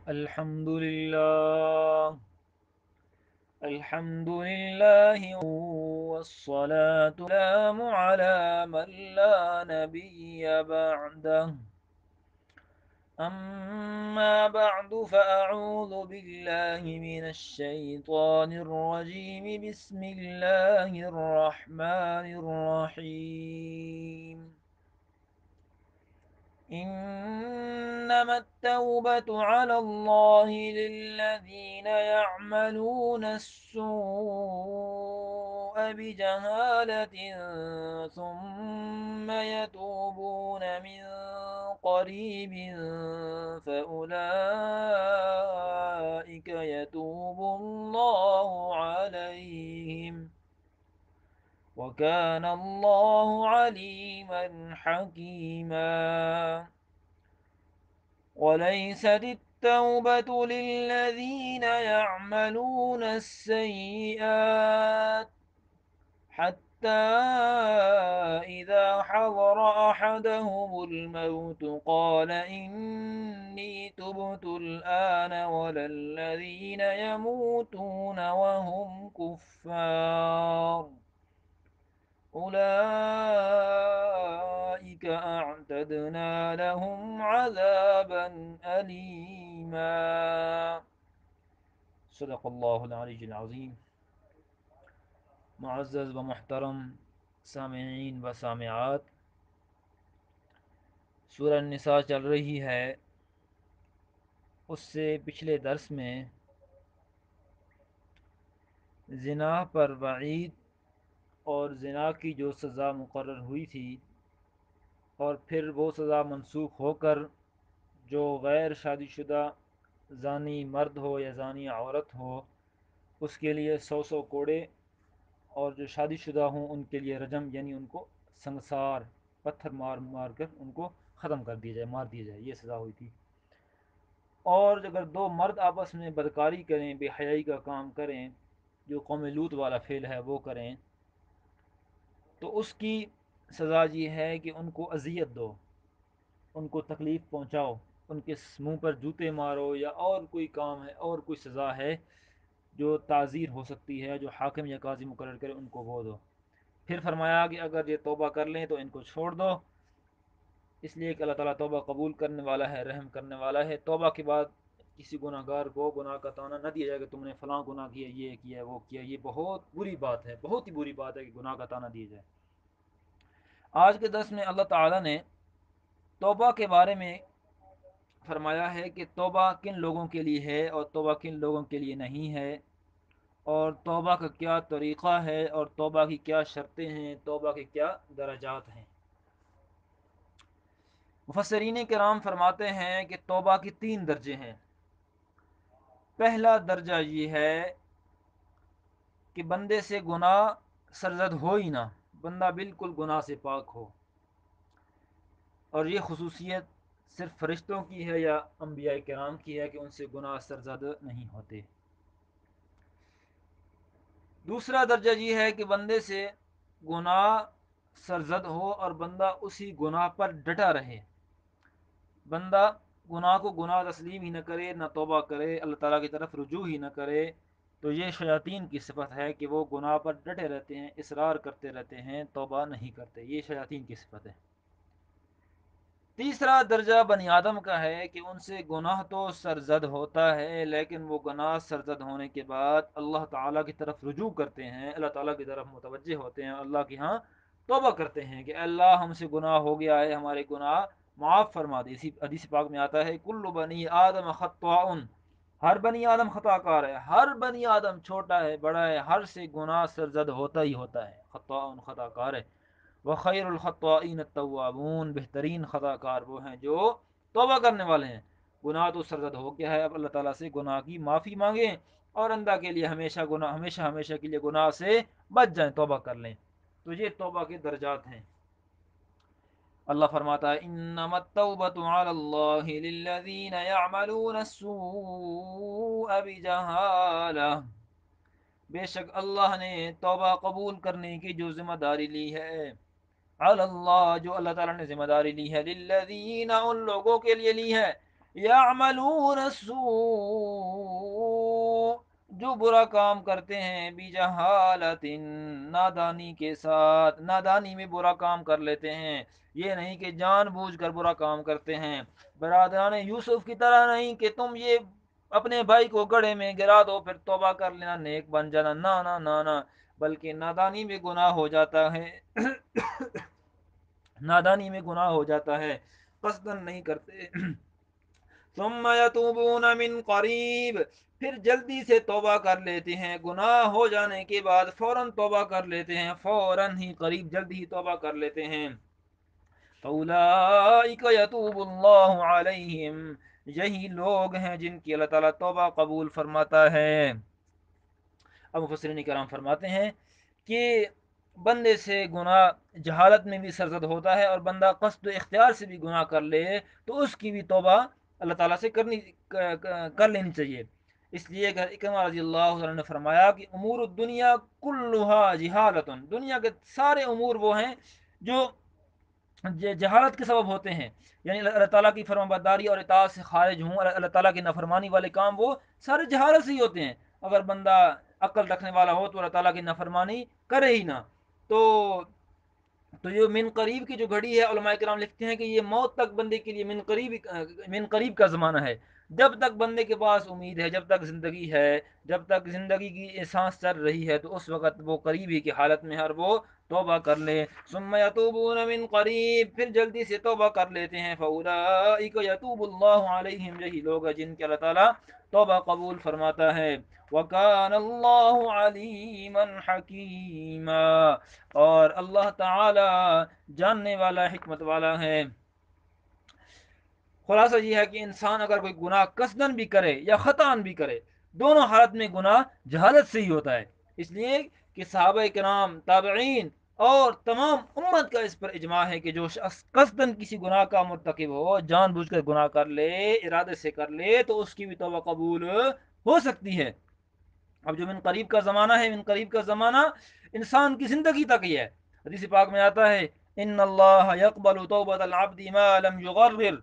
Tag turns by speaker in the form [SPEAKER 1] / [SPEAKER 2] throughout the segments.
[SPEAKER 1] الحمد لله الحمد لله والصلاة والسلام على من لا نبي بعده. أما بعد فأعوذ بالله من الشيطان الرجيم. بسم الله الرحمن الرحيم. إنما التوبة على الله للذين يعملون السوء بجهالة ثم يتوبون من قريب فأولئك يتوب الله عليهم، وكان الله عليما حكيما. وليست التوبة للذين يعملون السيئات حتى إذا حضر أحدهم الموت قال إني تبت الآن، ولا الذين يموتون وهم كفار أولئك أعتدنا لهم عذابا أليما. صدق اللہ العلی العظیم. معزز و محترم سامعین و سامعات، سورہ النساء چل رہی ہے. اس سے پچھلے درس میں زنا پر وعید اور زنا کی جو سزا مقرر ہوئی تھی، اور پھر وہ سزا منسوخ ہو کر جو غیر شادی شدہ زانی مرد ہو یا زانی عورت ہو اس کے لیے 100 کوڑے، اور جو شادی شدہ ہوں ان کے لیے رجم، یعنی ان کو سنگسار پتھر مار مار کر ان کو ختم کر دیا جائے، مار دیا جائے، یہ سزا ہوئی تھی. اور اگر دو مرد آپس میں بدکاری کریں، بے حیائی کا کام کریں، جو قوم لوط والا فعل ہے وہ کریں، تو اس کی سزا یہ ہے کہ ان کو اذیت دو، ان کو تکلیف پہنچاؤ، ان کے منہ پر جوتے مارو، یا اور کوئی کام ہے، اور کوئی سزا ہے جو تعزیر ہو سکتی ہے، جو حاکم یا قاضی مقرر کرے، ان کو وہ دو. پھر فرمایا کہ اگر یہ توبہ کر لیں تو ان کو چھوڑ دو، اس لیے کہ اللہ تعالیٰ توبہ قبول کرنے والا ہے، رحم کرنے والا ہے. توبہ کے بعد کسی گناہ گار کو گناہ کا تانا نہ دیا جائے کہ تم نے فلاں گناہ کیا، یہ کیا، وہ کیا. یہ بہت بری بات ہے، بہت ہی بری بات ہے کہ گناہ کا تانا دیا جائے. آج کے درس میں اللہ تعالیٰ نے توبہ کے بارے میں فرمایا ہے کہ توبہ کن لوگوں کے لیے ہے اور توبہ کن لوگوں کے لیے نہیں ہے، اور توبہ کا کیا طریقہ ہے، اور توبہ کی کیا شرطیں ہیں، توبہ کے کیا درجات ہیں. مفسرین کرام فرماتے ہیں کہ توبہ کی 3 درجے ہیں. پہلا درجہ یہ ہے کہ بندے سے گناہ سرزد ہو ہی نہ، بندہ بالکل گناہ سے پاک ہو. اور یہ خصوصیت صرف فرشتوں کی ہے یا انبیاء کرام کی ہے کہ ان سے گناہ سرزد نہیں ہوتے. دوسرا درجہ یہ ہے کہ بندے سے گناہ سرزد ہو اور بندہ اسی گناہ پر ڈٹا رہے، بندہ گناہ کو گناہ تسلیم ہی نہ کرے، نہ توبہ کرے، اللہ تعالیٰ کی طرف رجوع ہی نہ کرے. تو یہ شیاطین کی صفت ہے کہ وہ گناہ پر ڈٹے رہتے ہیں، اصرار کرتے رہتے ہیں، توبہ نہیں کرتے. یہ شیاطین کی صفت ہے. تیسرا درجہ بنی آدم کا ہے کہ ان سے گناہ تو سرزد ہوتا ہے، لیکن وہ گناہ سرزد ہونے کے بعد اللہ تعالیٰ کی طرف رجوع کرتے ہیں، اللہ تعالیٰ کی طرف متوجہ ہوتے ہیں، اللہ کے ہاں توبہ کرتے ہیں کہ اللہ ہم سے گناہ ہو گیا ہے، ہمارے گناہ معاف فرما دے. اسی حدیث پاک میں آتا ہے کل بنی آدم خطاء، ہر بنی آدم خطا کار ہے، ہر بنی آدم چھوٹا ہے بڑا ہے، ہر سے گناہ سرزد ہوتا ہی ہوتا ہے. خطاء خطا کار ہے. وخیر الخطائین التوابون، بہترین خطا کار وہ ہیں جو توبہ کرنے والے ہیں. گناہ تو سرزد ہو گیا ہے، اب اللہ تعالیٰ سے گناہ کی معافی مانگیں اور اندھا کے لیے ہمیشہ گناہ، ہمیشہ ہمیشہ کے لیے گناہ سے بچ جائیں، توبہ کر لیں. تو یہ توبہ کے درجات ہیں. اللہ فرماتا ہے انما التوبۃ علی اللہ للذین یعملون السوء بجہالہ، بے شک اللہ نے توبہ قبول کرنے کی جو ذمہ داری لی ہے، علی اللہ جو اللہ تعالیٰ نے ذمہ داری لی ہے، للذین ان لوگوں کے لیے لی ہے، یعملون السوء، جو برا کام کرتے ہیں، بجہالت، نادانی کے ساتھ، نادانی میں برا کام کر لیتے ہیں، یہ نہیں کہ جان بوجھ کر برا کام کرتے ہیں، برادران یوسف کی طرح نہیں کہ تم یہ اپنے بھائی کو گڑھے میں گرا دو پھر توبہ کر لینا نیک بن جانا، نہ نہ نہ نہ، بلکہ نادانی میں گناہ ہو جاتا ہے نادانی میں گناہ ہو جاتا ہے، قصدن نہیں کرتے۔ ثم یتوبون من قریب، پھر جلدی سے توبہ کر لیتے ہیں، گناہ ہو جانے کے بعد فوراً توبہ کر لیتے ہیں، فوراً ہی، قریب جلدی ہی توبہ کر لیتے ہیں۔ فَأُولَئِكَ يَتُوبُ اللَّهُ عَلَيْهِمْ، یہی لوگ ہیں جن کی اللہ تعالیٰ توبہ قبول فرماتا ہے۔ اب مفسرین کرام فرماتے ہیں کہ بندے سے گناہ جہالت میں بھی سرزد ہوتا ہے، اور بندہ قصد و اختیار سے بھی گناہ کر لے تو اس کی بھی توبہ اللہ تعالیٰ سے کر لینی چاہیے۔ اس لیے کہ اکرمہ رضی اللہ عنہ نے فرمایا کہ امور الدنیا کلھا جہالت، دنیا کے سارے امور وہ ہیں جو جہالت کے سبب ہوتے ہیں، یعنی اللہ تعالیٰ کی فرما برداری اور اطاعت سے خارج ہوں، اللہ تعالیٰ کی نافرمانی والے کام وہ سارے جہالت سے ہی ہوتے ہیں۔ اگر بندہ عقل رکھنے والا ہو تو اللہ تعالیٰ کی نافرمانی کرے ہی نہ۔ تو یہ من قریب کی جو گھڑی ہے، علماء کرام لکھتے ہیں کہ یہ موت تک بندے کے لیے من قریب کا زمانہ ہے، جب تک بندے کے پاس امید ہے، جب تک زندگی ہے، جب تک زندگی کی سانس چل رہی ہے، تو اس وقت وہ قریبی کی حالت میں ہر وہ توبہ کر لے۔ ثم یتوبون من قریب، پھر جلدی سے توبہ کر لیتے ہیں، فاولئک یتوب اللہ علیہم، یہی لوگ ہیں جن کے اللہ تعالیٰ توبہ قبول فرماتا ہے۔ وکان اللہ علیما حکیما، اور اللہ تعالی جاننے والا، حکمت والا ہے۔ خلاصہ یہ ہے کہ انسان اگر کوئی گناہ قصدن بھی کرے یا خطان بھی کرے، دونوں حالت میں گناہ جہالت سے ہی ہوتا ہے۔ اس لیے کہ صحابہ کرام، تابعین اور تمام امت کا اس پر اجماع ہے کہ جو شخص قصدن کسی گناہ کا مرتکب ہو، جان بوجھ کر گناہ کر لے، ارادے سے کر لے، تو اس کی بھی توبہ قبول ہو سکتی ہے۔ اب جو من قریب کا زمانہ ہے، من قریب کا زمانہ انسان کی زندگی تک ہی ہے۔ حدیث پاک میں آتا ہے ان اللہ یقبل توبۃ العبد ما لم یغرر،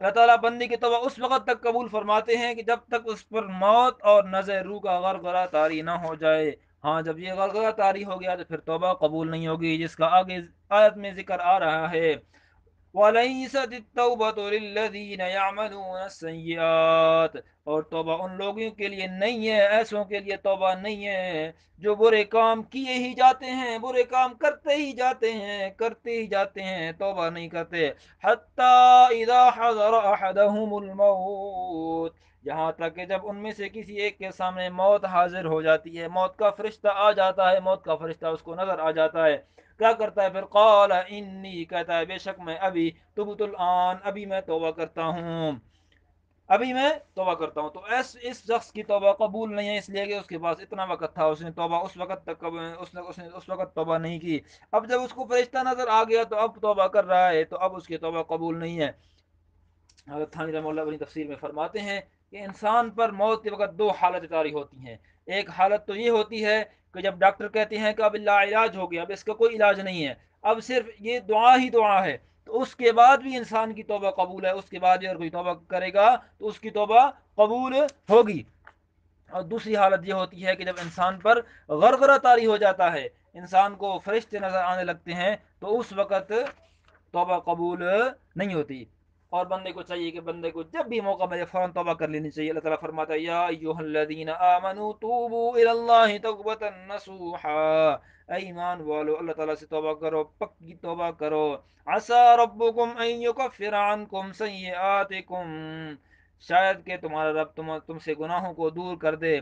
[SPEAKER 1] اللہ تعالیٰ بندے کی توبہ اس وقت تک قبول فرماتے ہیں کہ جب تک اس پر موت اور نظر روح کا غرغرہ طاری نہ ہو جائے۔ ہاں، جب یہ غرغرہ طاری ہو گیا تو پھر توبہ قبول نہیں ہوگی، جس کا آگے آیت میں ذکر آ رہا ہے۔ وَلَيْسَتِ التَّوْبَةُ لِلَّذِينَ يَعْمَلُونَ السَّيِّئَاتِ، اور توبہ ان لوگوں کے لیے نہیں ہے، ایسوں کے لیے توبہ نہیں ہے جو برے کام کیے ہی جاتے ہیں، برے کام کرتے ہی جاتے ہیں، کرتے ہی جاتے ہیں، توبہ نہیں کرتے۔ حَتَّى إِذَا حَضَرَ أَحَدَهُمُ الْمَوْتُ، یہاں تک کہ جب ان میں سے کسی ایک کے سامنے موت حاضر ہو جاتی ہے، موت کا فرشتہ آ جاتا ہے، موت کا فرشتہ اس کو نظر آ جاتا ہے، کیا کرتا ہے پھر؟ قال انی، کہتا ہے بے شک میں ابھی تبت الان، ابھی میں توبہ کرتا ہوں، ابھی میں توبہ کرتا ہوں۔ تو اس شخص کی توبہ قبول نہیں ہے، اس لیے کہ اس کے پاس اتنا وقت تھا، اس نے توبہ اس وقت تک اس نے اس وقت توبہ نہیں کی۔ اب جب اس کو فرشتہ نظر آ گیا تو اب توبہ کر رہا ہے، تو اب اس کی توبہ قبول نہیں ہے۔ حضرت تھانی رحمہ اللہ اپنی تفسیر میں فرماتے ہیں کہ انسان پر موت کے وقت دو حالت طاری ہوتی ہیں۔ ایک حالت تو یہ ہوتی ہے کہ جب ڈاکٹر کہتے ہیں کہ اب لا علاج ہو گیا، اب اس کا کوئی علاج نہیں ہے، اب صرف یہ دعا ہی دعا ہے، تو اس کے بعد بھی انسان کی توبہ قبول ہے، اس کے بعد بھی اگر کوئی توبہ کرے گا تو اس کی توبہ قبول ہوگی۔ اور دوسری حالت یہ ہوتی ہے کہ جب انسان پر غرغرہ طاری ہو جاتا ہے، انسان کو فرشتے نظر آنے لگتے ہیں، تو اس وقت توبہ قبول نہیں ہوتی۔ اور بندے کو چاہیے کہ بندے کو جب بھی موقع ملے فوراً توبہ کر لینی چاہیے۔ اللہ تعالیٰ فرماتا ہے یا ایھا الذین آمنوا توبوا الی اللہ توبۃ نصوحا، اے ایمان والو اللہ تعالیٰ سے توبہ کرو، پکی توبہ کرو۔ عسى ربکم ان یکفر عنکم سیئاتکم، شاید کہ تمہارا رب تم سے گناہوں کو دور کر دے،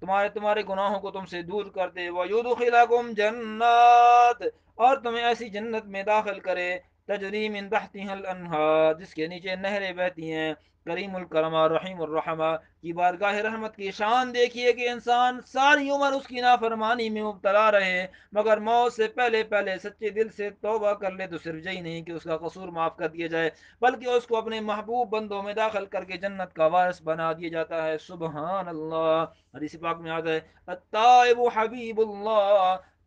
[SPEAKER 1] تمہارے گناہوں کو تم سے دور کر دے۔ وَيُدْخِلَكُمْ جَنَّاتٍ، اور تمہیں ایسی جنت میں داخل کرے، تجری من تحتها الانہار، جس کے نیچے نہریں بہتی ہیں۔ کریم الکرمہ رحیم الرحمہ کی بارگاہ رحمت کی شان دیکھیے کہ انسان ساری عمر اس کی نافرمانی میں مبتلا رہے، مگر موت سے پہلے پہلے سچے دل سے توبہ کر لے، تو صرف یہی نہیں کہ اس کا قصور معاف کر دیا جائے، بلکہ اس کو اپنے محبوب بندوں میں داخل کر کے جنت کا وارث بنا دیا جاتا ہے۔ سبحان اللہ، حدیث پاک میں آتا ہے التائب حبیب اللہ،